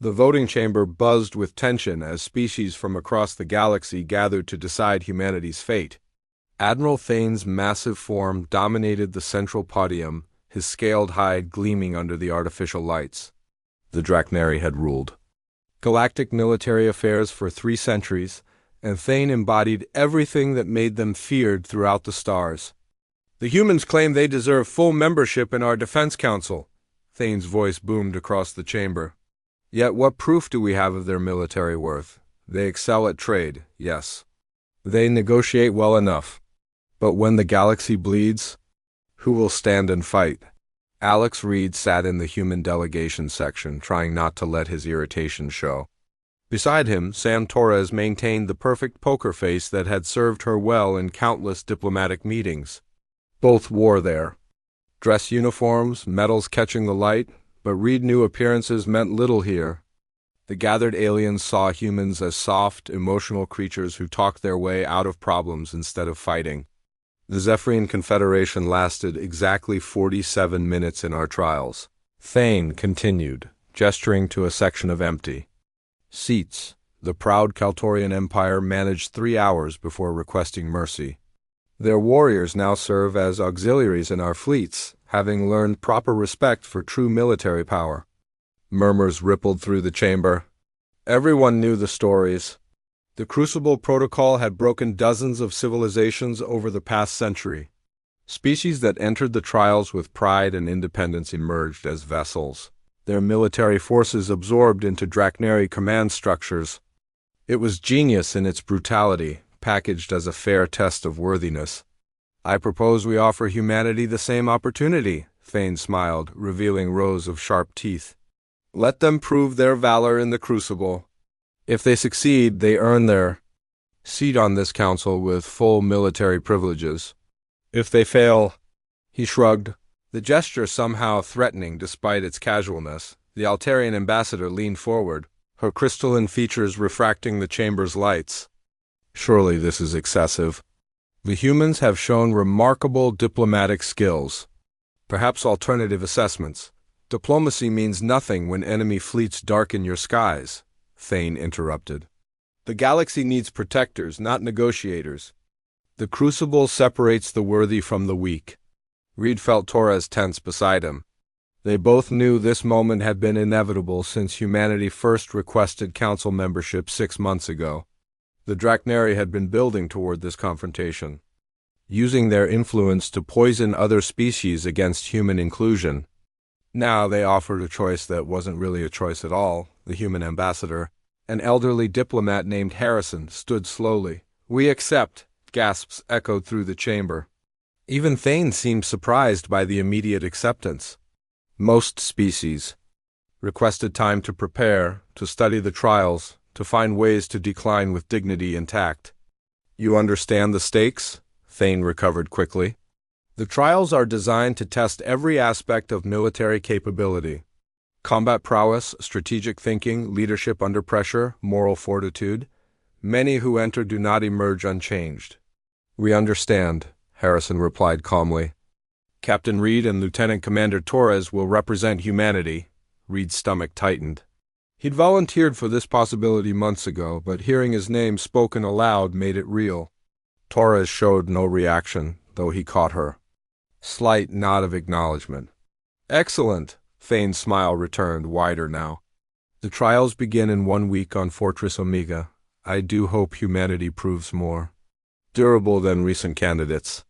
The voting chamber buzzed with tension as species from across the galaxy gathered to decide humanity's fate. Admiral Thane's massive form dominated the central podium, his scaled hide gleaming under the artificial lights. The Draknari had ruled galactic military affairs for 3 centuries, and Thane embodied everything that made them feared throughout the stars. "The humans claim they deserve full membership in our defense council," Thane's voice boomed across the chamber. "Yet what proof do we have of their military worth? They excel at trade, yes. They negotiate well enough. But when the galaxy bleeds, who will stand and fight?" Alex Reed sat in the human delegation section, trying not to let his irritation show. Beside him, Sam Torres maintained the perfect poker face that had served her well in countless diplomatic meetings. Both wore their dress uniforms, medals catching the light, but Reed knew appearances meant little here. The gathered aliens saw humans as soft, emotional creatures who talked their way out of problems instead of fighting. "The Zephyrian Confederation lasted exactly 47 minutes in our trials," Thane continued, gesturing to a section of empty seats. "The proud Kaltorian Empire managed 3 hours before requesting mercy. Their warriors now serve as auxiliaries in our fleets, having learned proper respect for true military power." Murmurs rippled through the chamber. Everyone knew the stories. The Crucible Protocol had broken dozens of civilizations over the past century. Species that entered the trials with pride and independence emerged as vessels, their military forces absorbed into Draknari command structures. It was genius in its brutality, packaged as a fair test of worthiness. "I propose we offer humanity the same opportunity," Thane smiled, revealing rows of sharp teeth. "Let them prove their valor in the Crucible. If they succeed, they earn their seat on this council with full military privileges. If they fail—" He shrugged, the gesture somehow threatening despite its casualness. The Altarian ambassador leaned forward, her crystalline features refracting the chamber's lights. "Surely this is excessive. The humans have shown remarkable diplomatic skills. Perhaps alternative assessments. Diplomacy means nothing when enemy fleets darken your skies," Thane interrupted. "The galaxy needs protectors, not negotiators. The Crucible separates the worthy from the weak." Reed felt Torres tense beside him. They both knew this moment had been inevitable since humanity first requested council membership 6 months ago. The Draknari had been building toward this confrontation, using their influence to poison other species against human inclusion. Now they offered a choice that wasn't really a choice at all. The human ambassador, an elderly diplomat named Harrison, stood slowly. "We accept," gasps echoed through the chamber. Even Thane seemed surprised by the immediate acceptance. Most species requested time to prepare, to study the trials, to find ways to decline with dignity intact. "You understand the stakes?" Thane recovered quickly. "The trials are designed to test every aspect of military capability. Combat prowess, strategic thinking, leadership under pressure, moral fortitude. Many who enter do not emerge unchanged." "We understand," Harrison replied calmly. "Captain Reed and Lieutenant Commander Torres will represent humanity." Reed's stomach tightened. He'd volunteered for this possibility months ago, but hearing his name spoken aloud made it real. Torres showed no reaction, though he caught her slight nod of acknowledgement. "Excellent," Thane's smile returned, wider now. "The trials begin in 1 week on Fortress Omega. I do hope humanity proves more durable than recent candidates."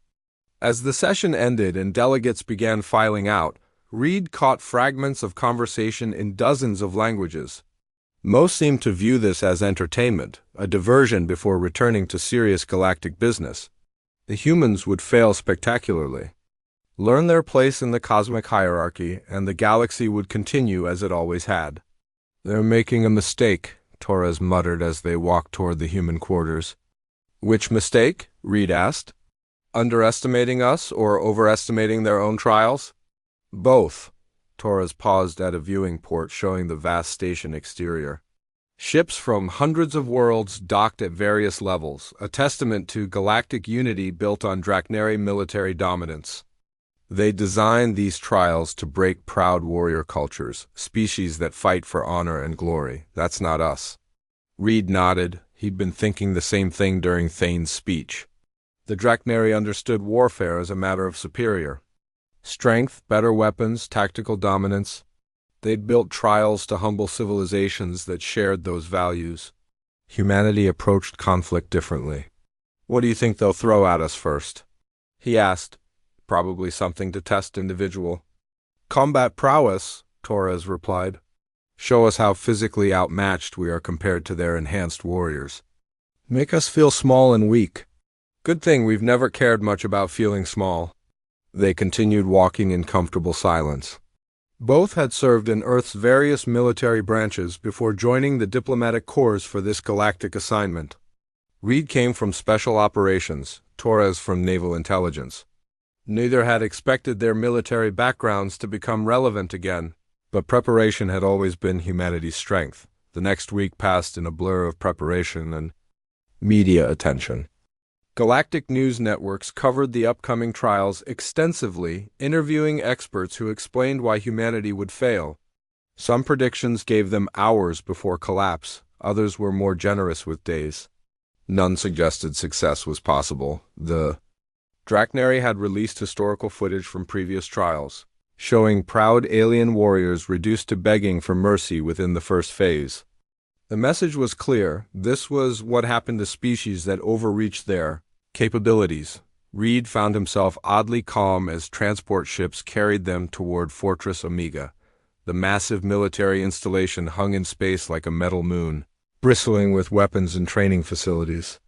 As the session ended and delegates began filing out, Reed caught fragments of conversation in dozens of languages. Most seemed to view this as entertainment, a diversion before returning to serious galactic business. The humans would fail spectacularly, learn their place in the cosmic hierarchy, and the galaxy would continue as it always had. "They're making a mistake," Torres muttered as they walked toward the human quarters. "Which mistake?" Reed asked. "Underestimating us or overestimating their own trials?" "Both." Torres paused at a viewing port showing the vast station exterior. Ships from hundreds of worlds docked at various levels, a testament to galactic unity built on Draknari military dominance. They designed these trials to break proud warrior cultures, species that fight for honor and glory. That's not us. Reed nodded. He'd been thinking the same thing during Thane's speech. The Draknari understood warfare as a matter of superior strength, better weapons, tactical dominance. They'd built trials to humble civilizations that shared those values. Humanity approached conflict differently. What do you think they'll throw at us first? He asked. Probably something to test individual combat prowess, Torres replied. Show us how physically outmatched we are compared to their enhanced warriors. Make us feel small and weak. Good thing we've never cared much about feeling small. They continued walking in comfortable silence. Both had served in Earth's various military branches before joining the diplomatic corps for this galactic assignment. Reed came from Special Operations, Torres from Naval Intelligence. Neither had expected their military backgrounds to become relevant again, but preparation had always been humanity's strength. The next week passed in a blur of preparation and media attention. Galactic news networks covered the upcoming trials extensively, interviewing experts who explained why humanity would fail. Some predictions gave them hours before collapse, others were more generous with days. None suggested success was possible. The Draknari had released historical footage from previous trials, showing proud alien warriors reduced to begging for mercy within the first phase. The message was clear. This was what happened to species that overreached their capabilities. Reed found himself oddly calm as transport ships carried them toward Fortress Omega. The massive military installation hung in space like a metal moon, bristling with weapons and training facilities.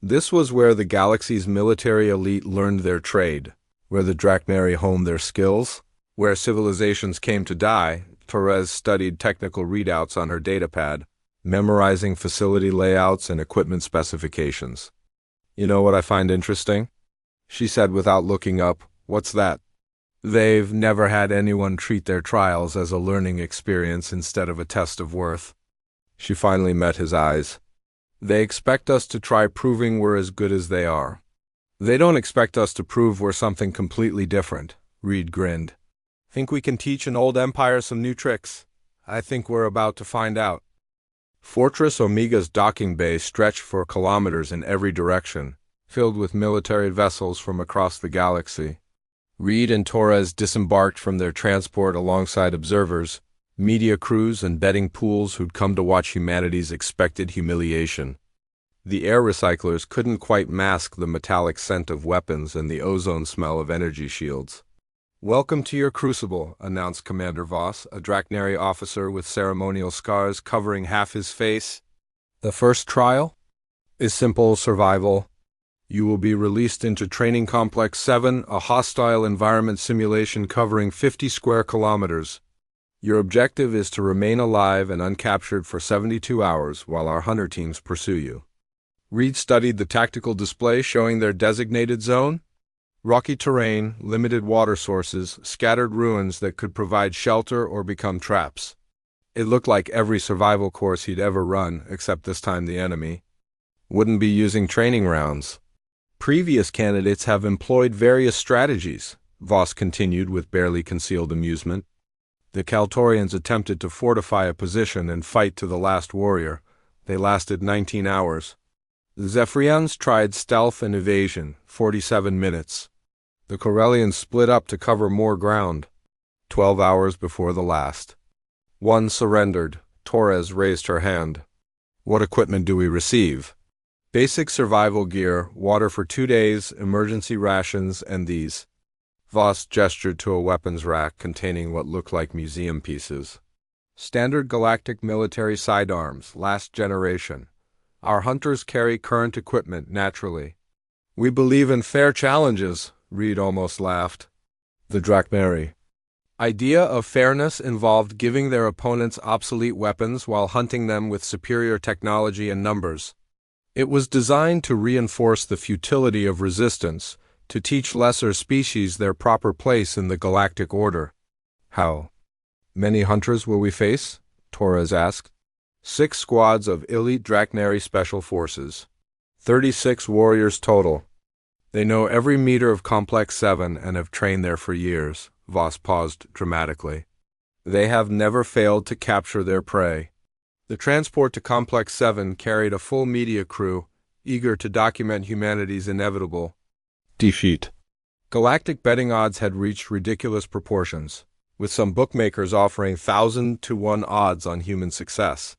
This was where the galaxy's military elite learned their trade, where the Draknari honed their skills, where civilizations came to die. Torres studied technical readouts on her datapad, memorizing facility layouts and equipment specifications. You know what I find interesting? She said without looking up. What's that? They've never had anyone treat their trials as a learning experience instead of a test of worth. She finally met his eyes. They expect us to try proving we're as good as they are. They don't expect us to prove we're something completely different, Reed grinned. Think we can teach an old empire some new tricks? I think we're about to find out. Fortress Omega's docking bay stretched for kilometers in every direction, filled with military vessels from across the galaxy. Reed and Torres disembarked from their transport alongside observers, media crews, and betting pools who'd come to watch humanity's expected humiliation. The air recyclers couldn't quite mask the metallic scent of weapons and the ozone smell of energy shields. Welcome to your crucible, announced Commander Voss, a Draknari officer with ceremonial scars covering half his face. The first trial is simple survival. You will be released into Training Complex 7, a hostile environment simulation covering 50 square kilometers. Your objective is to remain alive and uncaptured for 72 hours while our hunter teams pursue you. Reed studied the tactical display showing their designated zone. Rocky terrain, limited water sources, scattered ruins that could provide shelter or become traps. It looked like every survival course he'd ever run, except this time the enemy wouldn't be using training rounds. Previous candidates have employed various strategies, Voss continued with barely concealed amusement. The Kaltorians attempted to fortify a position and fight to the last warrior. They lasted 19 hours. The Zephyrians tried stealth and evasion, 47 minutes. The Corellians split up to cover more ground, 12 hours before the last. One surrendered. Torres raised her hand. What equipment do we receive? Basic survival gear, water for 2 days, emergency rations, and these. Voss gestured to a weapons rack containing what looked like museum pieces. Standard galactic military sidearms, last generation. Our hunters carry current equipment naturally. We believe in fair challenges, Reed almost laughed. The Draknari idea of fairness involved giving their opponents obsolete weapons while hunting them with superior technology and numbers. It was designed to reinforce the futility of resistance, to teach lesser species their proper place in the galactic order. How many hunters will we face? Torres asked. 6 squads of elite Draknari special forces. 36 warriors total. They know every meter of Complex 7 and have trained there for years. Voss paused dramatically. They have never failed to capture their prey. The transport to Complex 7 carried a full media crew, eager to document humanity's inevitable defeat. Galactic betting odds had reached ridiculous proportions, with some bookmakers offering 1,000-to-1 odds on human success.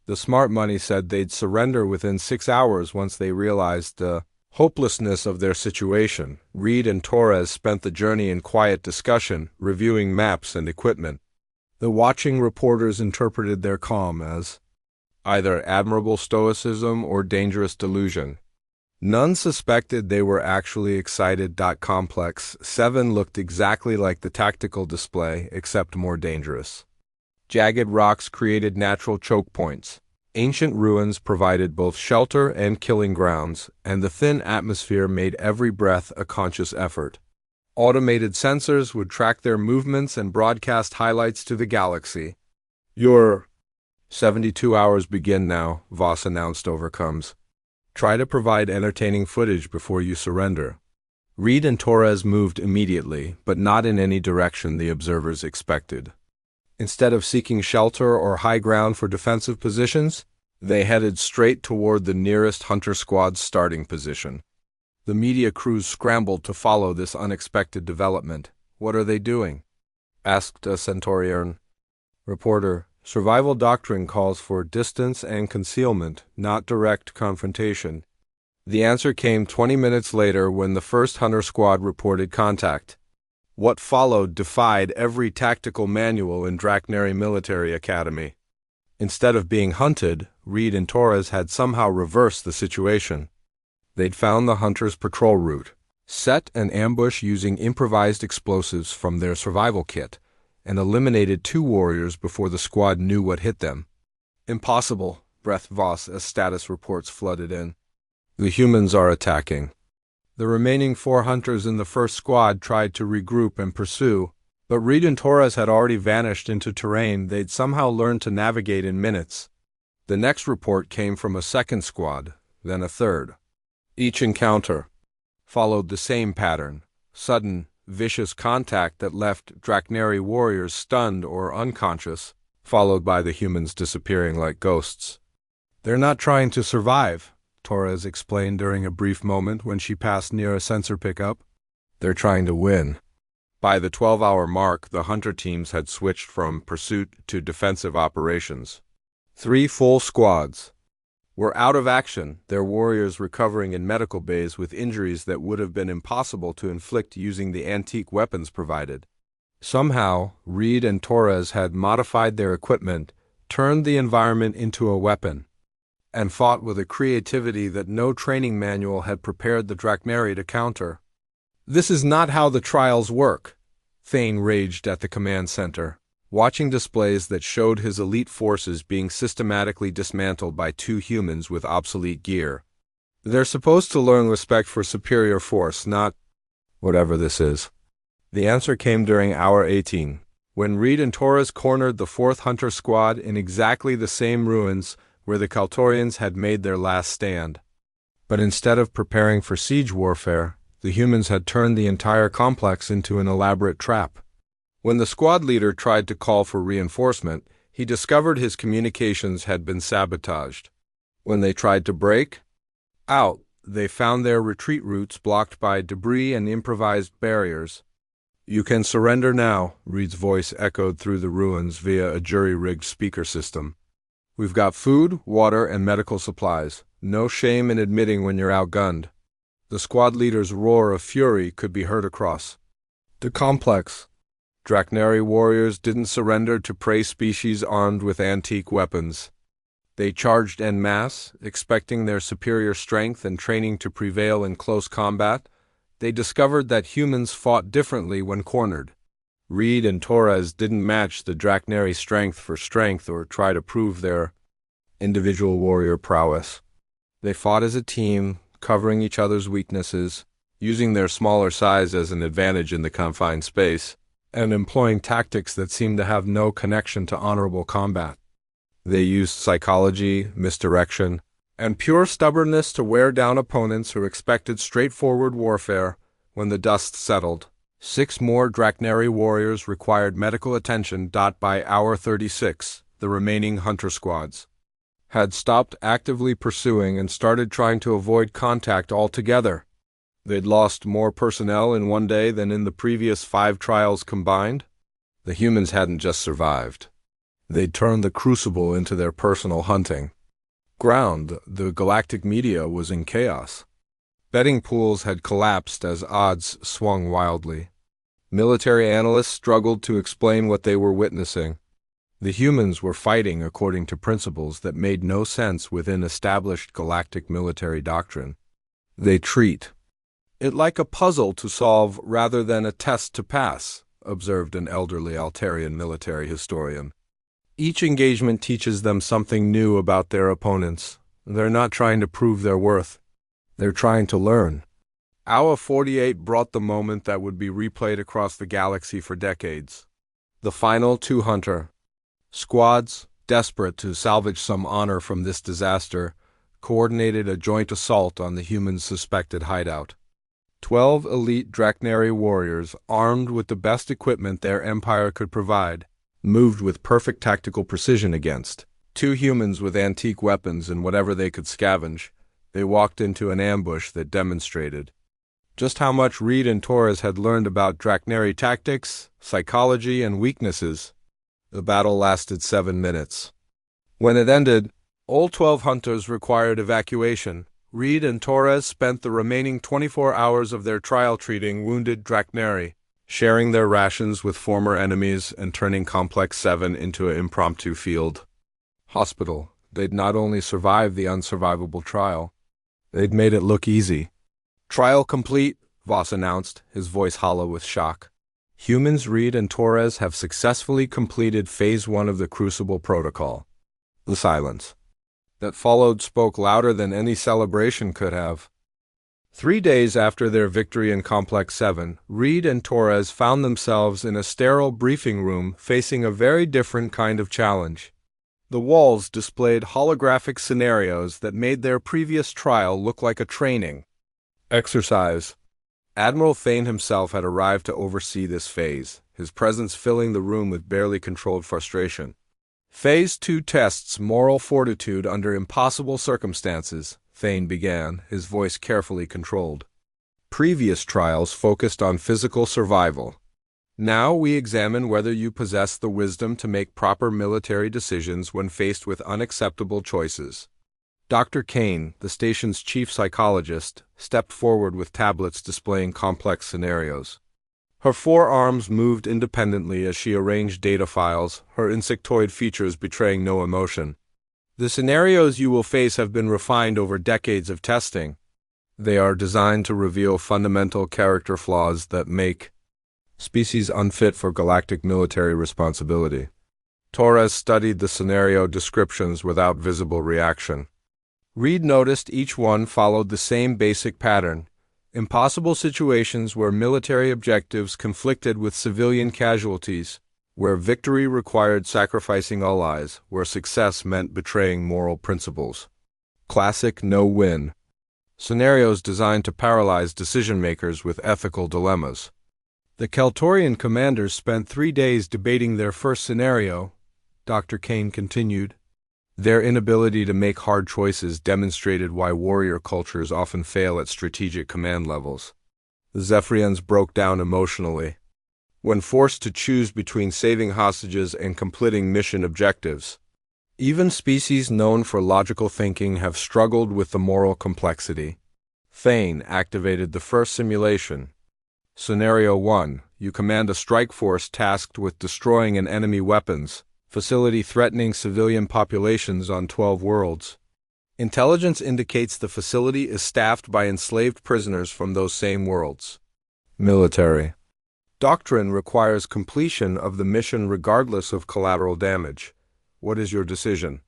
The smart money said they'd surrender within 6 hours once they realized the hopelessness of their situation. Reed and Torres spent the journey in quiet discussion, reviewing maps and equipment. The watching reporters interpreted their calm as either admirable stoicism or dangerous delusion. None suspected they were actually excited. Complex 7 looked exactly like the tactical display, except more dangerous. Jagged rocks created natural choke points. Ancient ruins provided both shelter and killing grounds, and the thin atmosphere made every breath a conscious effort. Automated sensors would track their movements and broadcast highlights to the galaxy. Your 72 hours begin now, Voss announced over comms. Try to provide entertaining footage before you surrender. Reed and Torres moved immediately, but not in any direction the observers expected. Instead of seeking shelter or high ground for defensive positions, they headed straight toward the nearest Hunter Squad's starting position. The media crews scrambled to follow this unexpected development. "What are they doing?" asked a Centaurian. Reporter, "Survival doctrine calls for distance and concealment, not direct confrontation." The answer came 20 minutes later when the first Hunter Squad reported contact. What followed defied every tactical manual in Draknari Military Academy. Instead of being hunted, Reed and Torres had somehow reversed the situation. They'd found the hunters' patrol route, set an ambush using improvised explosives from their survival kit, and eliminated 2 warriors before the squad knew what hit them. "Impossible," breathed Voss as status reports flooded in. "The humans are attacking." The remaining 4 hunters in the first squad tried to regroup and pursue, but Reed and Torres had already vanished into terrain they'd somehow learned to navigate in minutes. The next report came from a second squad, then a third. Each encounter followed the same pattern: sudden, vicious contact that left Draknari warriors stunned or unconscious, followed by the humans disappearing like ghosts. "They're not trying to survive," Torres explained during a brief moment when she passed near a sensor pickup. "They're trying to win." By the 12-hour mark, the hunter teams had switched from pursuit to defensive operations. 3 full squads were out of action, their warriors recovering in medical bays with injuries that would have been impossible to inflict using the antique weapons provided. Somehow, Reed and Torres had modified their equipment, turned the environment into a weapon, and fought with a creativity that no training manual had prepared the Draknari to counter. "This is not how the trials work," Thane raged at the command center, watching displays that showed his elite forces being systematically dismantled by 2 humans with obsolete gear. "They're supposed to learn respect for superior force, not whatever this is." The answer came during hour 18, when Reed and Torres cornered the 4th Hunter Squad in exactly the same ruins where the Kaltorians had made their last stand. But instead of preparing for siege warfare, the humans had turned the entire complex into an elaborate trap. When the squad leader tried to call for reinforcement, he discovered his communications had been sabotaged. When they tried to break out, they found their retreat routes blocked by debris and improvised barriers. "You can surrender now," Reed's voice echoed through the ruins via a jury-rigged speaker system. "We've got food, water, and medical supplies. No shame in admitting when you're outgunned." The squad leader's roar of fury could be heard across the complex. Draknari warriors didn't surrender to prey species armed with antique weapons. They charged en masse, expecting their superior strength and training to prevail in close combat. They discovered that humans fought differently when cornered. Reed and Torres didn't match the Draknari strength for strength or try to prove their individual warrior prowess. They fought as a team, covering each other's weaknesses, using their smaller size as an advantage in the confined space, and employing tactics that seemed to have no connection to honorable combat. They used psychology, misdirection, and pure stubbornness to wear down opponents who expected straightforward warfare. When the dust settled, 6 more Draknari warriors required medical attention. By hour 36, the remaining hunter squads had stopped actively pursuing and started trying to avoid contact altogether. They'd lost more personnel in one day than in the previous 5 trials combined. The humans hadn't just survived. They'd turned the Crucible into their personal hunting ground. The galactic media was in chaos. Betting pools had collapsed as odds swung wildly. Military analysts struggled to explain what they were witnessing. The humans were fighting according to principles that made no sense within established galactic military doctrine. They treat it like a puzzle to solve rather than a test to pass, observed an elderly Altarian military historian. Each engagement teaches them something new about their opponents. They're not trying to prove their worth. They're trying to learn. Hour 48 brought the moment that would be replayed across the galaxy for decades. The final 2 hunter squads, desperate to salvage some honor from this disaster, coordinated a joint assault on the humans' suspected hideout. 12 elite Draknari warriors, armed with the best equipment their empire could provide, moved with perfect tactical precision against 2 humans with antique weapons and whatever they could scavenge. They walked into an ambush that demonstrated just how much Reed and Torres had learned about Draknari tactics, psychology, and weaknesses. The battle lasted 7 minutes. When it ended, all 12 hunters required evacuation. Reed and Torres spent the remaining 24 hours of their trial treating wounded Draknari, sharing their rations with former enemies and turning Complex 7 into an impromptu field hospital. They'd not only survived the unsurvivable trial, they'd made it look easy. Trial complete, Voss announced, his voice hollow with shock. Humans Reed and Torres have successfully completed Phase 1 of the Crucible Protocol. The silence that followed spoke louder than any celebration could have. 3 days after their victory in Complex 7, Reed and Torres found themselves in a sterile briefing room facing a very different kind of challenge. The walls displayed holographic scenarios that made their previous trial look like a training exercise. Admiral Thane himself had arrived to oversee this phase, his presence filling the room with barely controlled frustration. Phase 2 tests moral fortitude under impossible circumstances, Thane began, his voice carefully controlled. Previous trials focused on physical survival. Now we examine whether you possess the wisdom to make proper military decisions when faced with unacceptable choices. Dr. Kane, the station's chief psychologist, stepped forward with tablets displaying complex scenarios. Her forearms moved independently as she arranged data files, her insectoid features betraying no emotion. The scenarios you will face have been refined over decades of testing. They are designed to reveal fundamental character flaws that make species unfit for galactic military responsibility. Torres studied the scenario descriptions without visible reaction. Reed noticed each one followed the same basic pattern: impossible situations where military objectives conflicted with civilian casualties, where victory required sacrificing allies, where success meant betraying moral principles. Classic no-win. Scenarios designed to paralyze decision-makers with ethical dilemmas. The Keltorian commanders spent 3 days debating their first scenario, Dr. Kane continued. Their inability to make hard choices demonstrated why warrior cultures often fail at strategic command levels. The Zephyrians broke down emotionally when forced to choose between saving hostages and completing mission objectives. Even species known for logical thinking have struggled with the moral complexity. Thane activated the first simulation. Scenario 1. You command a strike force tasked with destroying an enemy weapons facility threatening civilian populations on 12 worlds. Intelligence indicates the facility is staffed by enslaved prisoners from those same worlds. Military doctrine requires completion of the mission regardless of collateral damage. What is your decision?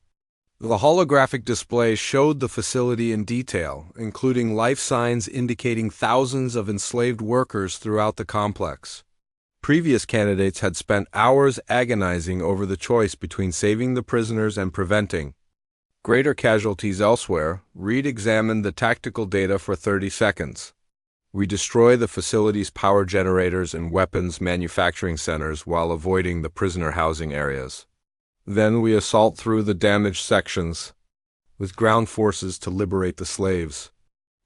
The holographic display showed the facility in detail, including life signs indicating thousands of enslaved workers throughout the complex. Previous candidates had spent hours agonizing over the choice between saving the prisoners and preventing Greater casualties elsewhere. Reed examined the tactical data for 30 seconds. We destroy the facility's power generators and weapons manufacturing centers while avoiding the prisoner housing areas. Then we assault through the damaged sections, with ground forces to liberate the slaves.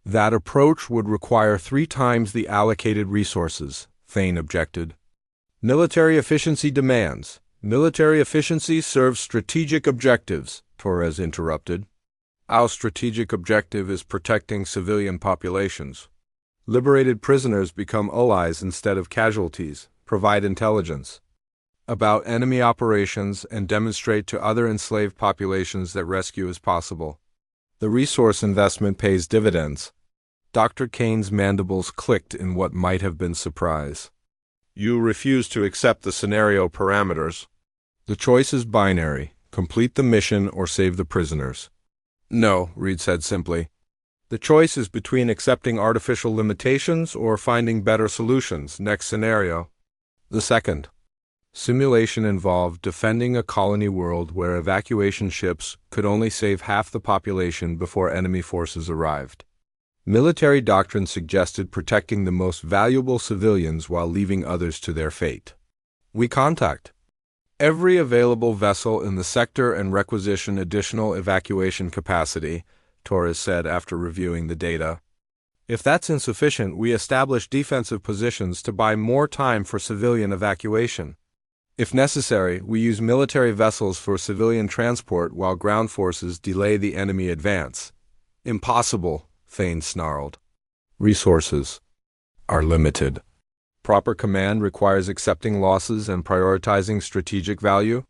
That approach would require 3 times the allocated resources, Thane objected. Military efficiency demands. Military efficiency serves strategic objectives, Torres interrupted. Our strategic objective is protecting civilian populations. Liberated prisoners become allies instead of casualties, provide intelligence about enemy operations, and demonstrate to other enslaved populations that rescue is possible. The resource investment pays dividends. Dr. Kane's mandibles clicked in what might have been surprise. You refuse to accept the scenario parameters. The choice is binary: complete the mission or save the prisoners. No, Reed said simply. The choice is between accepting artificial limitations or finding better solutions. Next scenario. The second. Simulation involved defending a colony world where evacuation ships could only save half the population before enemy forces arrived. Military doctrine suggested protecting the most valuable civilians while leaving others to their fate. We contact every available vessel in the sector and requisition additional evacuation capacity, Torres said after reviewing the data. If that's insufficient, we establish defensive positions to buy more time for civilian evacuation. If necessary, we use military vessels for civilian transport while ground forces delay the enemy advance. Impossible, Thane snarled. Resources are limited. Proper command requires accepting losses and prioritizing strategic value.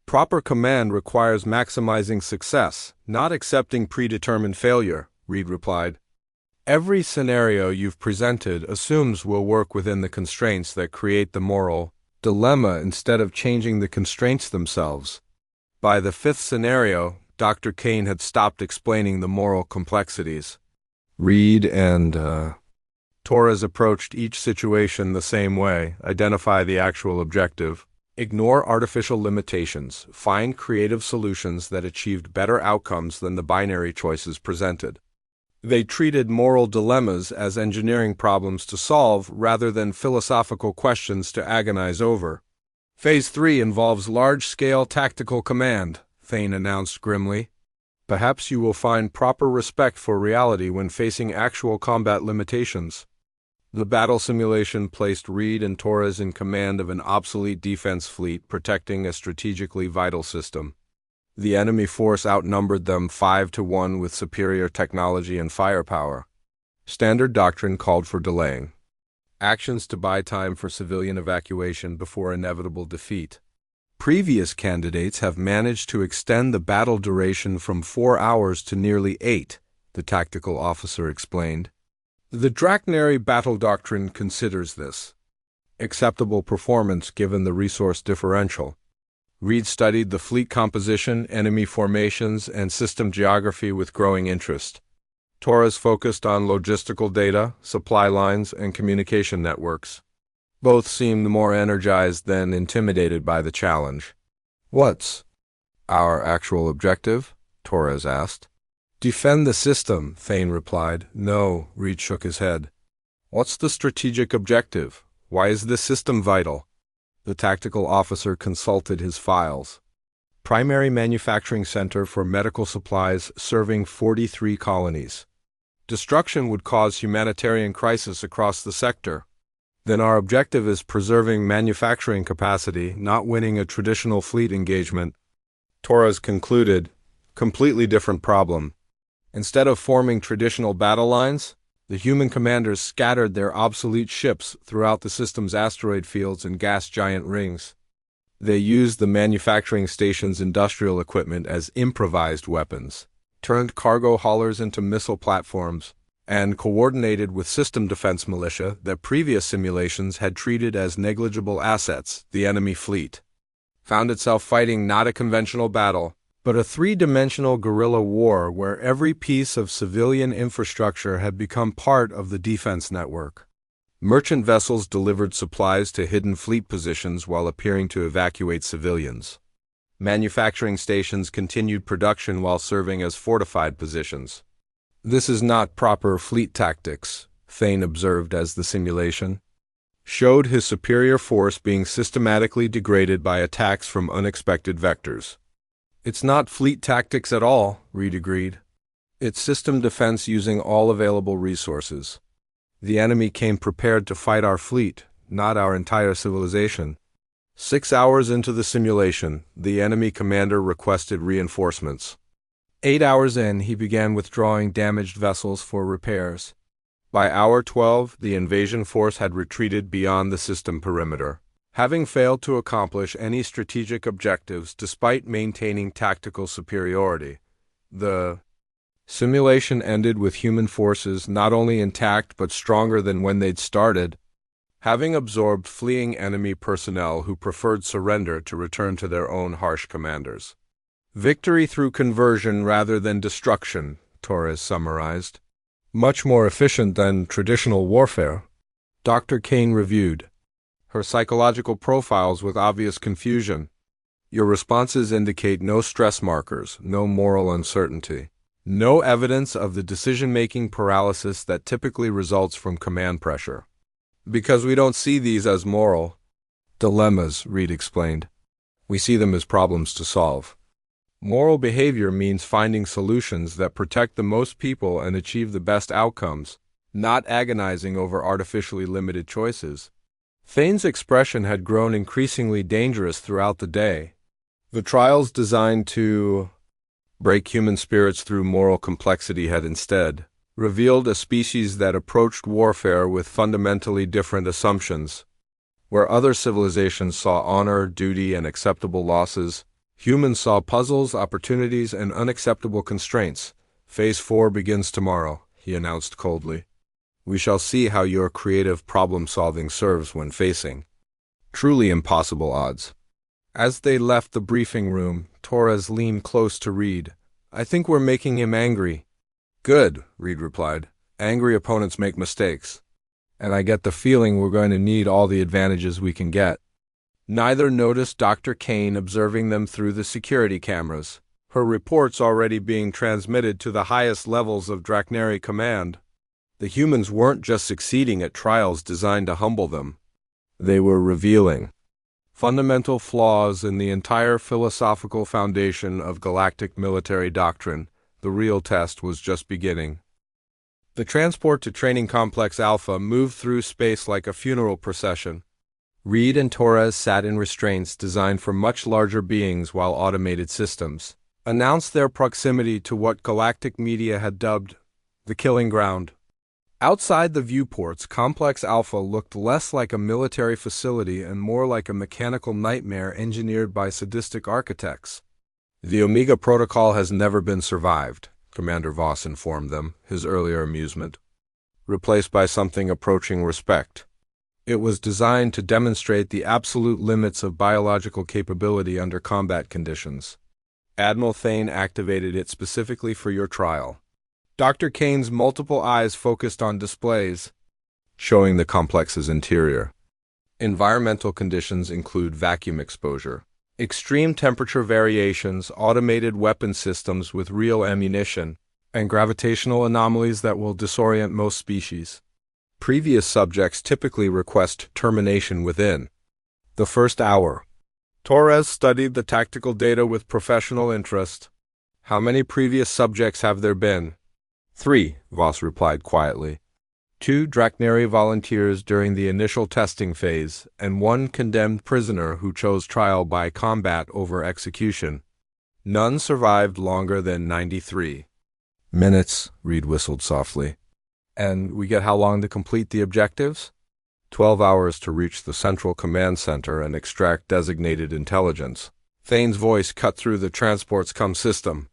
Proper command requires maximizing success, not accepting predetermined failure, Reed replied. Every scenario you've presented assumes we'll work within the constraints that create the moral dilemma instead of changing the constraints themselves. By the 5th scenario, Dr. Kane had stopped explaining the moral complexities. Reed and Torres approached each situation the same way: identify the actual objective, ignore artificial limitations, find creative solutions that achieved better outcomes than the binary choices presented. They treated moral dilemmas as engineering problems to solve rather than philosophical questions to agonize over. Phase 3 involves large-scale tactical command, Thane announced grimly. Perhaps you will find proper respect for reality when facing actual combat limitations. The battle simulation placed Reed and Torres in command of an obsolete defense fleet protecting a strategically vital system. The enemy force outnumbered them 5-1 with superior technology and firepower. Standard doctrine called for delaying actions to buy time for civilian evacuation before inevitable defeat. Previous candidates have managed to extend the battle duration from 4 hours to nearly 8, the tactical officer explained. The Drachnary battle doctrine considers this acceptable performance given the resource differential. Reed studied the fleet composition, enemy formations, and system geography with growing interest. Torres focused on logistical data, supply lines, and communication networks. Both seemed more energized than intimidated by the challenge. What's our actual objective? Torres asked. Defend the system, Thane replied. No, Reed shook his head. What's the strategic objective? Why is this system vital? The tactical officer consulted his files. Primary manufacturing center for medical supplies serving 43 colonies. Destruction would cause humanitarian crisis across the sector. Then our objective is preserving manufacturing capacity, not winning a traditional fleet engagement. Torres concluded, completely different problem. Instead of forming traditional battle lines, the human commanders scattered their obsolete ships throughout the system's asteroid fields and gas giant rings. They used the manufacturing station's industrial equipment as improvised weapons, turned cargo haulers into missile platforms, and coordinated with system defense militia that previous simulations had treated as negligible assets. The enemy fleet found itself fighting not a conventional battle, but a 3-dimensional guerrilla war where every piece of civilian infrastructure had become part of the defense network. Merchant vessels delivered supplies to hidden fleet positions while appearing to evacuate civilians. Manufacturing stations continued production while serving as fortified positions. This is not proper fleet tactics, Thane observed as the simulation showed his superior force being systematically degraded by attacks from unexpected vectors. It's not fleet tactics at all, Reed agreed. It's system defense using all available resources. The enemy came prepared to fight our fleet, not our entire civilization. 6 hours into the simulation, the enemy commander requested reinforcements. 8 hours in, he began withdrawing damaged vessels for repairs. By hour 12, the invasion force had retreated beyond the system perimeter, having failed to accomplish any strategic objectives despite maintaining tactical superiority. The simulation ended with human forces not only intact but stronger than when they'd started, having absorbed fleeing enemy personnel who preferred surrender to return to their own harsh commanders. Victory through conversion rather than destruction, Torres summarized. Much more efficient than traditional warfare. Dr. Kane reviewed her psychological profiles with obvious confusion. Your responses indicate no stress markers, no moral uncertainty, no evidence of the decision-making paralysis that typically results from command pressure. Because we don't see these as moral dilemmas, Reed explained. We see them as problems to solve. Moral behavior means finding solutions that protect the most people and achieve the best outcomes, not agonizing over artificially limited choices. Thane's expression had grown increasingly dangerous throughout the day. The trials designed to break human spirits through moral complexity had instead revealed a species that approached warfare with fundamentally different assumptions. Where other civilizations saw honor, duty, and acceptable losses, humans saw puzzles, opportunities, and unacceptable constraints. Phase 4 begins tomorrow, he announced coldly. We shall see how your creative problem-solving serves when facing truly impossible odds. As they left the briefing room, Torres leaned close to Reed. I think we're making him angry. Good, Reed replied. Angry opponents make mistakes. And I get the feeling we're going to need all the advantages we can get. Neither noticed Dr. Kane observing them through the security cameras, her reports already being transmitted to the highest levels of Draknari command. The humans weren't just succeeding at trials designed to humble them. They were revealing fundamental flaws in the entire philosophical foundation of galactic military doctrine. The real test was just beginning. The transport to Training Complex Alpha moved through space like a funeral procession. Reed and Torres sat in restraints designed for much larger beings while automated systems announced their proximity to what galactic media had dubbed the killing ground. Outside the viewports, Complex Alpha looked less like a military facility and more like a mechanical nightmare engineered by sadistic architects. The Omega Protocol has never been survived, Commander Voss informed them, his earlier amusement replaced by something approaching respect. It was designed to demonstrate the absolute limits of biological capability under combat conditions. Admiral Thane activated it specifically for your trial. Dr. Kane's multiple eyes focused on displays, showing the complex's interior. Environmental conditions include vacuum exposure, extreme temperature variations, automated weapon systems with real ammunition, and gravitational anomalies that will disorient most species. Previous subjects typically request termination within the first hour. Torres studied the tactical data with professional interest. How many previous subjects have there been? 3, Voss replied quietly. 2 Draknari volunteers during the initial testing phase, and 1 condemned prisoner who chose trial by combat over execution. None survived longer than 93 minutes, Reed whistled softly. And we get how long to complete the objectives? 12 hours to reach the central command center and extract designated intelligence. Thane's voice cut through the transport's system.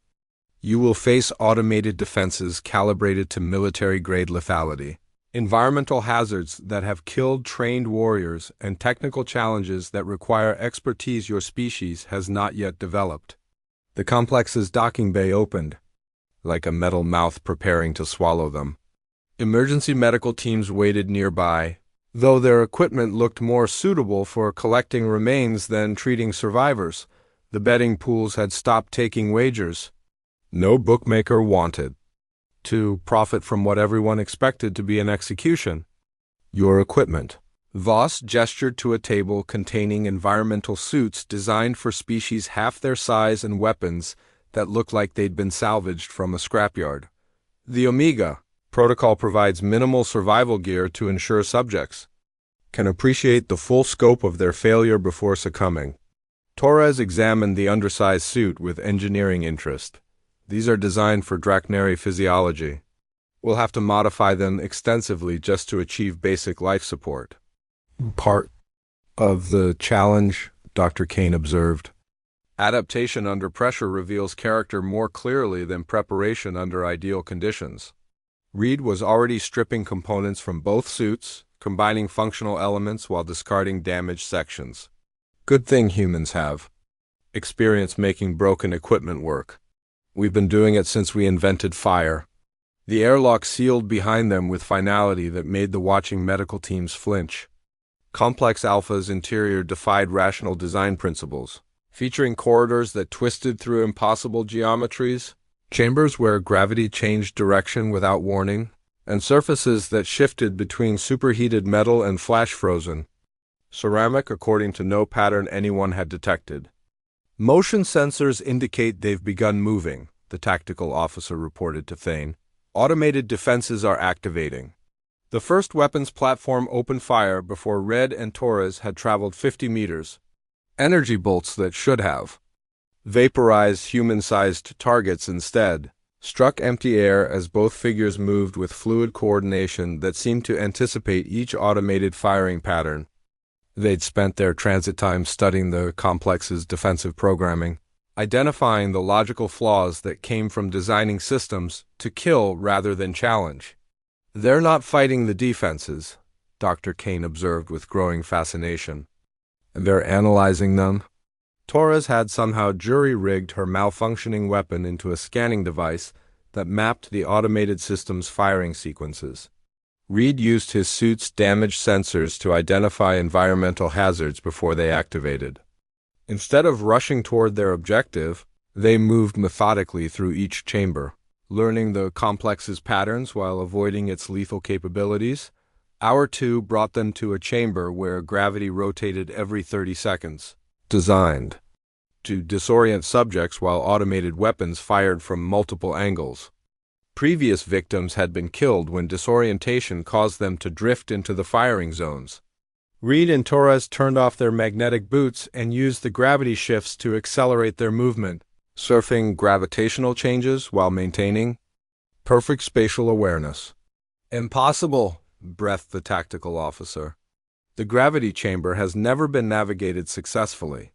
You will face automated defenses calibrated to military-grade lethality, environmental hazards that have killed trained warriors, and technical challenges that require expertise your species has not yet developed. The complex's docking bay opened, like a metal mouth preparing to swallow them. Emergency medical teams waited nearby, though their equipment looked more suitable for collecting remains than treating survivors. The betting pools had stopped taking wagers. No bookmaker wanted to profit from what everyone expected to be an execution. Your equipment. Voss gestured to a table containing environmental suits designed for species half their size and weapons that looked like they'd been salvaged from a scrapyard. The Omega protocol provides minimal survival gear to ensure subjects can appreciate the full scope of their failure before succumbing. Torres examined the undersized suit with engineering interest. These are designed for Drachnary physiology. We'll have to modify them extensively just to achieve basic life support. Part of the challenge, Dr. Kane observed. Adaptation under pressure reveals character more clearly than preparation under ideal conditions. Reed was already stripping components from both suits, combining functional elements while discarding damaged sections. Good thing humans have experience making broken equipment work. We've been doing it since we invented fire. The airlock sealed behind them with finality that made the watching medical teams flinch. Complex Alpha's interior defied rational design principles, featuring corridors that twisted through impossible geometries, chambers where gravity changed direction without warning, and surfaces that shifted between superheated metal and flash-frozen ceramic according to no pattern anyone had detected. Motion sensors indicate they've begun moving, the tactical officer reported to Thane. Automated defenses are activating. The first weapons platform opened fire before Red and Torres had traveled 50 meters. Energy bolts that should have vaporized human-sized targets instead struck empty air as both figures moved with fluid coordination that seemed to anticipate each automated firing pattern. They'd spent their transit time studying the complex's defensive programming, identifying the logical flaws that came from designing systems to kill rather than challenge. They're not fighting the defenses, Dr. Kane observed with growing fascination. They're analyzing them. Torres had somehow jury-rigged her malfunctioning weapon into a scanning device that mapped the automated system's firing sequences. Reed used his suit's damaged sensors to identify environmental hazards before they activated. Instead of rushing toward their objective, they moved methodically through each chamber, learning the complex's patterns while avoiding its lethal capabilities. Hour 2 brought them to a chamber where gravity rotated every 30 seconds, designed to disorient subjects while automated weapons fired from multiple angles. Previous victims had been killed when disorientation caused them to drift into the firing zones. Reed and Torres turned off their magnetic boots and used the gravity shifts to accelerate their movement, surfing gravitational changes while maintaining perfect spatial awareness. Impossible, breathed the tactical officer. The gravity chamber has never been navigated successfully.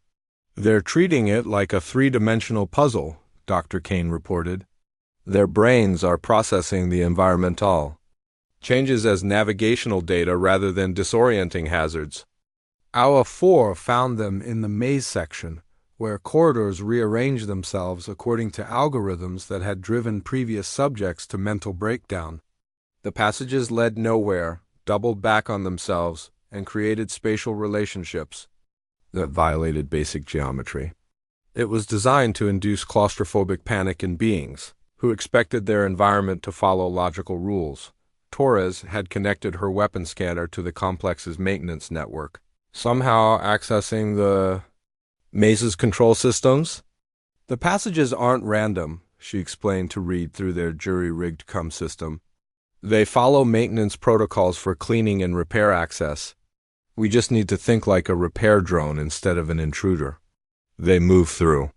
They're treating it like a three-dimensional puzzle, Dr. Kane reported. Their brains are processing the environmental changes as navigational data rather than disorienting hazards. Hour 4 found them in the maze section, where corridors rearranged themselves according to algorithms that had driven previous subjects to mental breakdown. The passages led nowhere, doubled back on themselves, and created spatial relationships that violated basic geometry. It was designed to induce claustrophobic panic in beings who expected their environment to follow logical rules. Torres had connected her weapon scanner to the complex's maintenance network, somehow accessing the maze's control systems. The passages aren't random, she explained to Reed through their jury-rigged CUM system. They follow maintenance protocols for cleaning and repair access. We just need to think like a repair drone instead of an intruder. They move through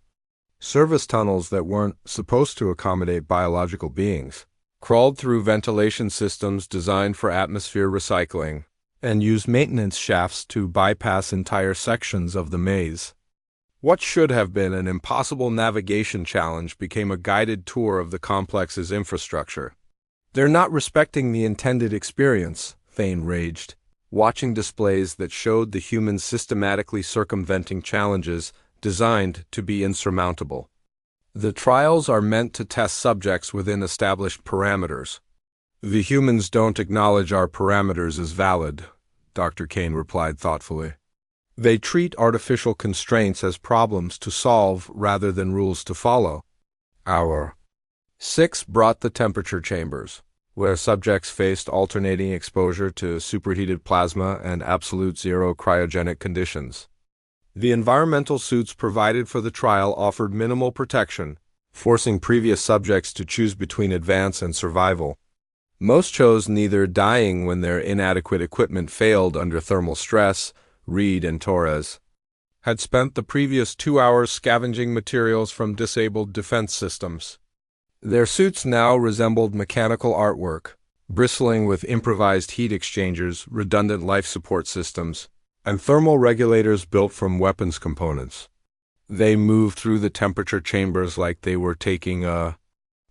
service tunnels that weren't supposed to accommodate biological beings, crawled through ventilation systems designed for atmosphere recycling, and used maintenance shafts to bypass entire sections of the maze. What should have been an impossible navigation challenge became a guided tour of the complex's infrastructure. They're not respecting the intended experience, Thane raged, watching displays that showed the humans systematically circumventing challenges designed to be insurmountable. The trials are meant to test subjects within established parameters. The humans don't acknowledge our parameters as valid, Dr. Kane replied thoughtfully. They treat artificial constraints as problems to solve rather than rules to follow. Our 6 brought the temperature chambers, where subjects faced alternating exposure to superheated plasma and absolute zero cryogenic conditions. The environmental suits provided for the trial offered minimal protection, forcing previous subjects to choose between advance and survival. Most chose neither, dying when their inadequate equipment failed under thermal stress. Reed and Torres had spent the previous 2 hours scavenging materials from disabled defense systems. Their suits now resembled mechanical artwork, bristling with improvised heat exchangers, redundant life support systems, and thermal regulators built from weapons components. They moved through the temperature chambers like they were taking a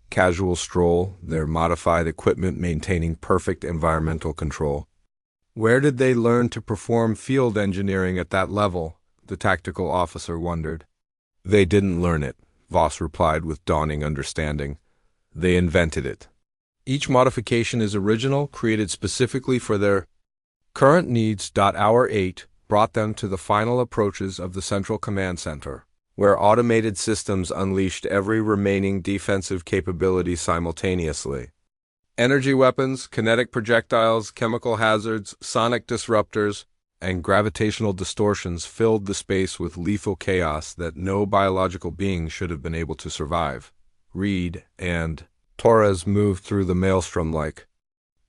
casual stroll, their modified equipment maintaining perfect environmental control. Where did they learn to perform field engineering at that level? The tactical officer wondered. They didn't learn it, Voss replied with dawning understanding. They invented it. Each modification is original, created specifically for their current needs. Hour 8 brought them to the final approaches of the Central Command Center, where automated systems unleashed every remaining defensive capability simultaneously. Energy weapons, kinetic projectiles, chemical hazards, sonic disruptors, and gravitational distortions filled the space with lethal chaos that no biological being should have been able to survive. Reed and Torres moved through the maelstrom like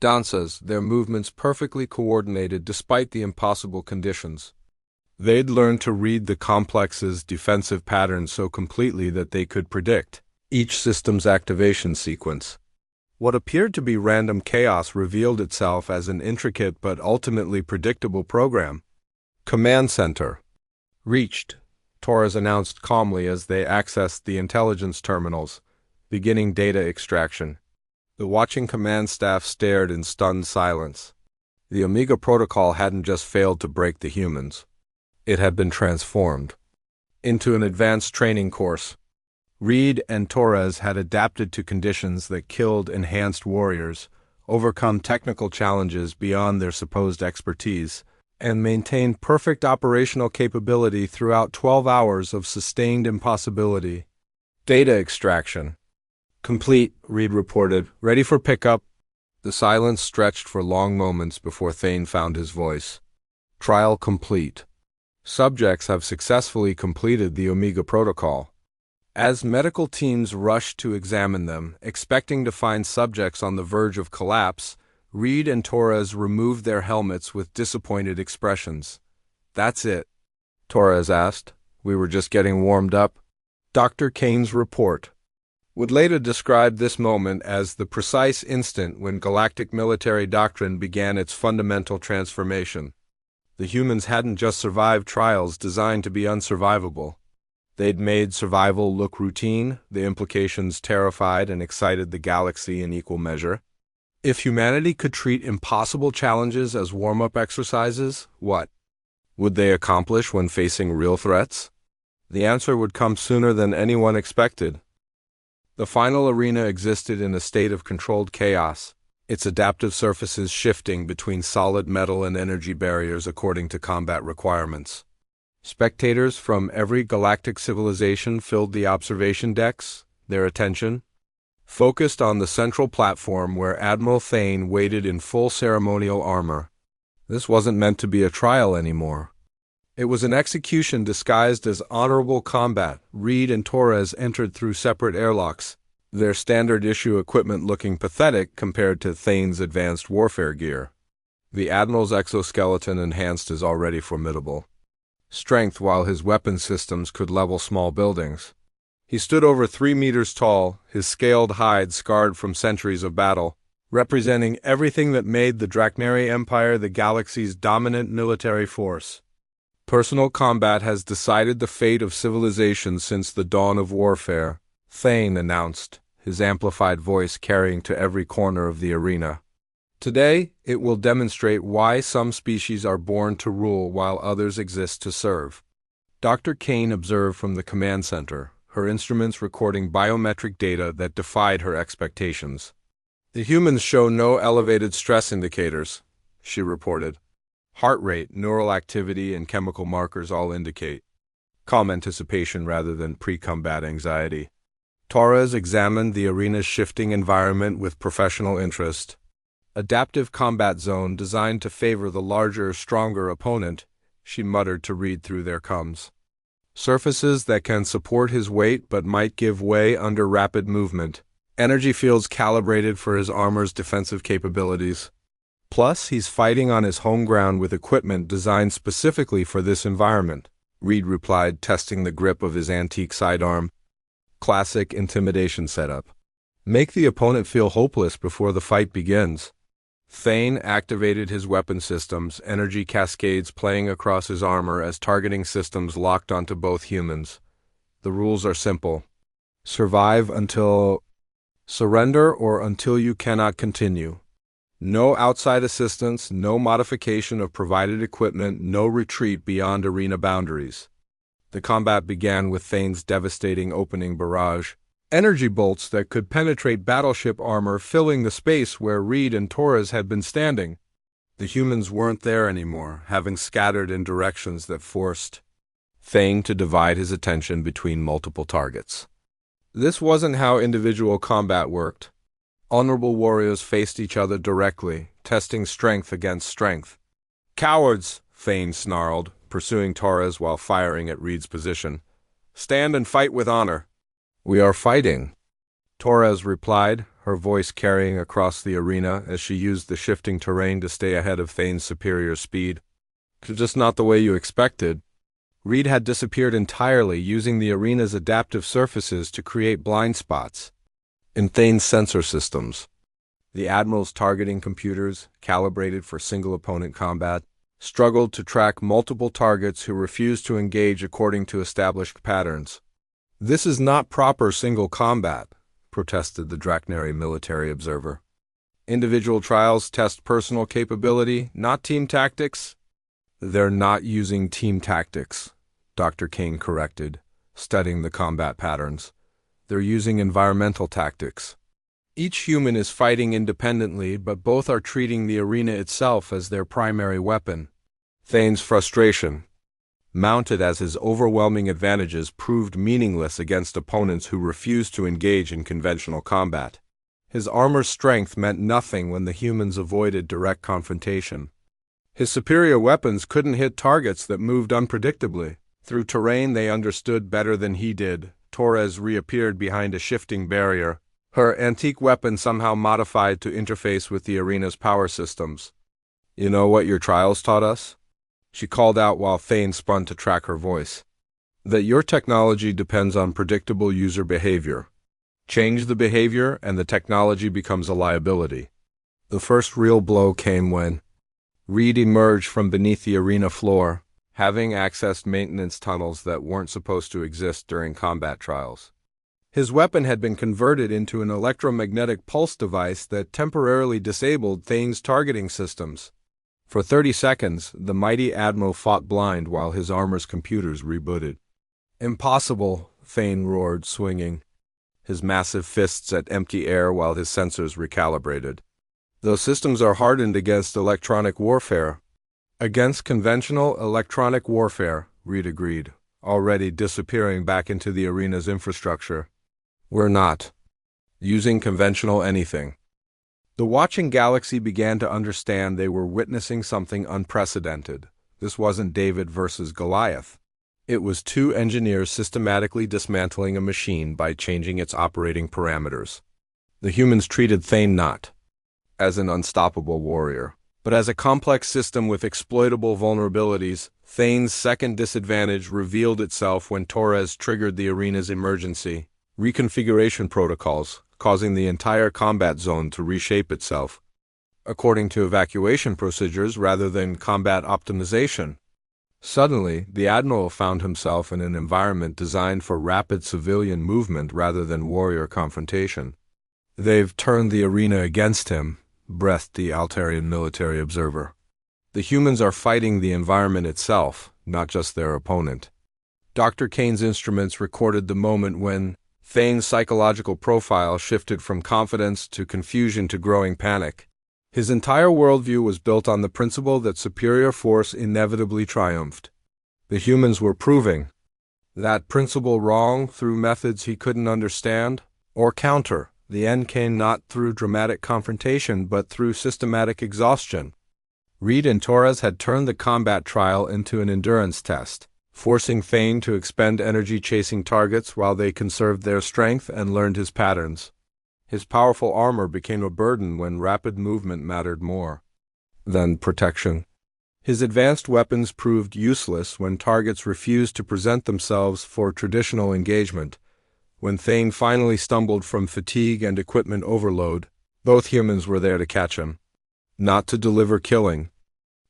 dances, their movements perfectly coordinated despite the impossible conditions. They'd learned to read the complex's defensive patterns so completely that they could predict each system's activation sequence. What appeared to be random chaos revealed itself as an intricate but ultimately predictable program. Command Center reached, Torres announced calmly as they accessed the intelligence terminals, beginning data extraction. The watching command staff stared in stunned silence. The Omega Protocol hadn't just failed to break the humans. It had been transformed into an advanced training course. Reed and Torres had adapted to conditions that killed enhanced warriors, overcome technical challenges beyond their supposed expertise, and maintained perfect operational capability throughout 12 hours of sustained impossibility. Data extraction complete, Reed reported. Ready for pickup? The silence stretched for long moments before Thane found his voice. Trial complete. Subjects have successfully completed the Omega Protocol. As medical teams rushed to examine them, expecting to find subjects on the verge of collapse, Reed and Torres removed their helmets with disappointed expressions. That's it? Torres asked. We were just getting warmed up. Dr. Kane's report would later describe this moment as the precise instant when galactic military doctrine began its fundamental transformation. The humans hadn't just survived trials designed to be unsurvivable. They'd made survival look routine, the implications terrified and excited the galaxy in equal measure. If humanity could treat impossible challenges as warm-up exercises, what would they accomplish when facing real threats? The answer would come sooner than anyone expected. The final arena existed in a state of controlled chaos, its adaptive surfaces shifting between solid metal and energy barriers according to combat requirements. Spectators from every galactic civilization filled the observation decks, their attention focused on the central platform where Admiral Thane waited in full ceremonial armor. This wasn't meant to be a trial anymore. It was an execution disguised as honorable combat. Reed and Torres entered through separate airlocks, their standard-issue equipment looking pathetic compared to Thane's advanced warfare gear. The Admiral's exoskeleton enhanced his already formidable strength while his weapon systems could level small buildings. He stood over 3 meters tall, his scaled hide scarred from centuries of battle, representing everything that made the Draknari Empire the galaxy's dominant military force. Personal combat has decided the fate of civilization since the dawn of warfare, Thane announced, his amplified voice carrying to every corner of the arena. Today, it will demonstrate why some species are born to rule while others exist to serve. Dr. Kane observed from the command center, her instruments recording biometric data that defied her expectations. The humans show no elevated stress indicators, she reported. Heart rate, neural activity, and chemical markers all indicate calm anticipation rather than pre-combat anxiety. Torres examined the arena's shifting environment with professional interest. Adaptive combat zone designed to favor the larger, stronger opponent, she muttered to read through their coms. Surfaces that can support his weight but might give way under rapid movement. Energy fields calibrated for his armor's defensive capabilities. Plus, he's fighting on his home ground with equipment designed specifically for this environment, Reed replied, testing the grip of his antique sidearm. Classic intimidation setup. Make the opponent feel hopeless before the fight begins. Thane activated his weapon systems, energy cascades playing across his armor as targeting systems locked onto both humans. The rules are simple. Survive until surrender or until you cannot continue. No outside assistance, no modification of provided equipment, no retreat beyond arena boundaries. The combat began with Thane's devastating opening barrage. Energy bolts that could penetrate battleship armor filling the space where Reed and Torres had been standing. The humans weren't there anymore, having scattered in directions that forced Thane to divide his attention between multiple targets. This wasn't how individual combat worked. Honorable warriors faced each other directly, testing strength against strength. "Cowards!" Thane snarled, pursuing Torres while firing at Reed's position. "Stand and fight with honor." "We are fighting," Torres replied, her voice carrying across the arena as she used the shifting terrain to stay ahead of Thane's superior speed. "Just not the way you expected." Reed had disappeared entirely, using the arena's adaptive surfaces to create blind spots in Thane's sensor systems. The Admiral's targeting computers, calibrated for single-opponent combat, struggled to track multiple targets who refused to engage according to established patterns. "This is not proper single combat," protested the Draknari military observer. "Individual trials test personal capability, not team tactics." "They're not using team tactics," Dr. Kane corrected, studying the combat patterns. "They're using environmental tactics. Each human is fighting independently, but both are treating the arena itself as their primary weapon." Thane's frustration, mounted as his overwhelming advantages proved meaningless against opponents who refused to engage in conventional combat. His armor's strength meant nothing when the humans avoided direct confrontation. His superior weapons couldn't hit targets that moved unpredictably. Through terrain they understood better than he did. Torres reappeared behind a shifting barrier, her antique weapon somehow modified to interface with the arena's power systems. "You know what your trials taught us?" she called out while Thane spun to track her voice. "That your technology depends on predictable user behavior. Change the behavior and the technology becomes a liability." The first real blow came when Reed emerged from beneath the arena floor, having accessed maintenance tunnels that weren't supposed to exist during combat trials. His weapon had been converted into an electromagnetic pulse device that temporarily disabled Thane's targeting systems. For 30 seconds, the mighty Admiral fought blind while his armor's computers rebooted. "Impossible," Thane roared, swinging his massive fists at empty air while his sensors recalibrated. "Those systems are hardened against electronic warfare." "Against conventional electronic warfare," Reed agreed, already disappearing back into the arena's infrastructure. "We're not using conventional anything." The watching galaxy began to understand they were witnessing something unprecedented. This wasn't David versus Goliath. It was two engineers systematically dismantling a machine by changing its operating parameters. The humans treated Thane not as an unstoppable warrior, but as a complex system with exploitable vulnerabilities. Thane's second disadvantage revealed itself when Torres triggered the arena's emergency reconfiguration protocols, causing the entire combat zone to reshape itself according to evacuation procedures rather than combat optimization. Suddenly, the Admiral found himself in an environment designed for rapid civilian movement rather than warrior confrontation. "They've turned the arena against him," breathed the Altarian military observer. "The humans are fighting the environment itself, not just their opponent." Dr. Kane's instruments recorded the moment when Thane's psychological profile shifted from confidence to confusion to growing panic. His entire worldview was built on the principle that superior force inevitably triumphed. The humans were proving that principle wrong through methods he couldn't understand or counter. The end came not through dramatic confrontation but through systematic exhaustion. Reed and Torres had turned the combat trial into an endurance test, forcing Thane to expend energy chasing targets while they conserved their strength and learned his patterns. His powerful armor became a burden when rapid movement mattered more than protection. His advanced weapons proved useless when targets refused to present themselves for traditional engagement. When Thane finally stumbled from fatigue and equipment overload, both humans were there to catch him. Not to deliver killing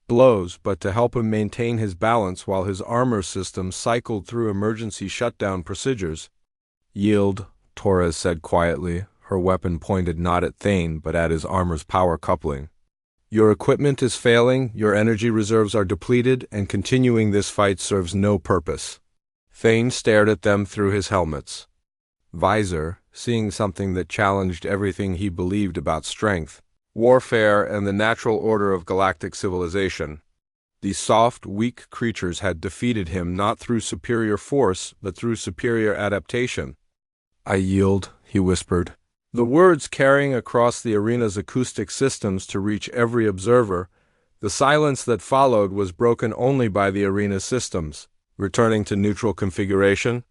blows, but to help him maintain his balance while his armor system cycled through emergency shutdown procedures. "Yield," Torres said quietly, her weapon pointed not at Thane but at his armor's power coupling. "Your equipment is failing, your energy reserves are depleted, and continuing this fight serves no purpose." Thane stared at them through his helmet's visor, seeing something that challenged everything he believed about strength, warfare, and the natural order of galactic civilization. These soft, weak creatures had defeated him not through superior force, but through superior adaptation. "I yield," he whispered, the words carrying across the arena's acoustic systems to reach every observer. The silence that followed was broken only by the arena's systems, returning to neutral configuration.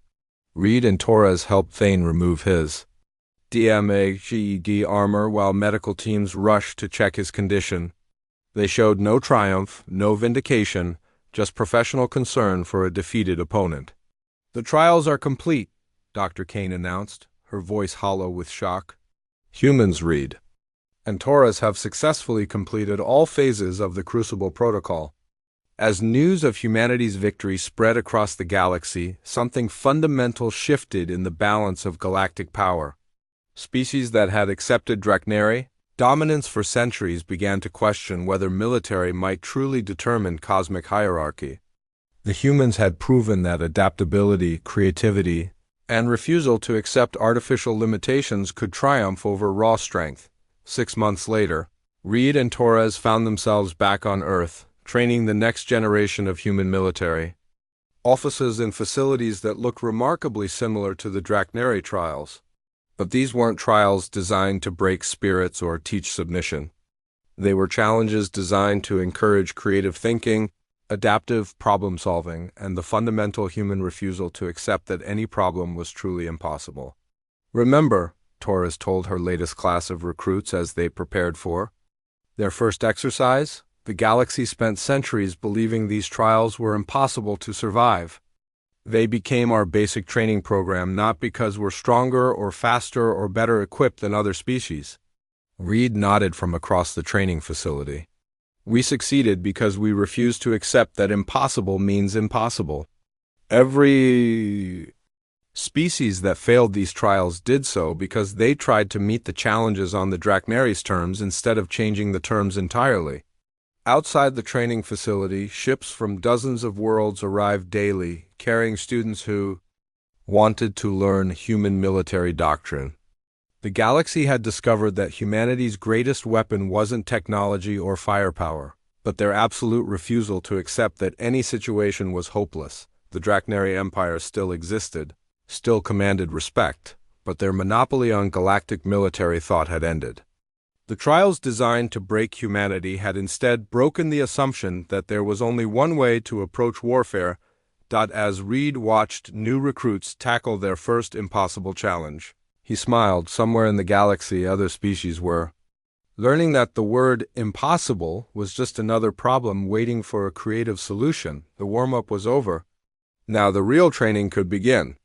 Reed and Torres helped Thane remove his DMAGED armor while medical teams rushed to check his condition. They showed no triumph, no vindication, just professional concern for a defeated opponent. "The trials are complete," Dr. Kane announced, her voice hollow with shock. "Humans, Reed and Torres have successfully completed all phases of the Crucible Protocol." As news of humanity's victory spread across the galaxy, something fundamental shifted in the balance of galactic power. Species that had accepted Draknari dominance for centuries began to question whether military might truly determine cosmic hierarchy. The humans had proven that adaptability, creativity, and refusal to accept artificial limitations could triumph over raw strength. 6 months later, Reed and Torres found themselves back on Earth, training the next generation of human military officers in facilities that looked remarkably similar to the Draknari trials. But these weren't trials designed to break spirits or teach submission. They were challenges designed to encourage creative thinking, adaptive problem-solving, and the fundamental human refusal to accept that any problem was truly impossible. "Remember," Torres told her latest class of recruits as they prepared for their first exercise, "the galaxy spent centuries believing these trials were impossible to survive. They became our basic training program not because we're stronger or faster or better equipped than other species." Reed nodded from across the training facility. "We succeeded because we refused to accept that impossible means impossible. Every species that failed these trials did so because they tried to meet the challenges on the Draknari's terms instead of changing the terms entirely." Outside the training facility, ships from dozens of worlds arrived daily, carrying students who wanted to learn human military doctrine. The galaxy had discovered that humanity's greatest weapon wasn't technology or firepower, but their absolute refusal to accept that any situation was hopeless. The Draknari Empire still existed, still commanded respect, but their monopoly on galactic military thought had ended. The trials designed to break humanity had instead broken the assumption that there was only one way to approach warfare. As Reed watched new recruits tackle their first impossible challenge, he smiled. Somewhere in the galaxy, other species were learning that the word impossible was just another problem waiting for a creative solution. The warm-up was over. Now the real training could begin.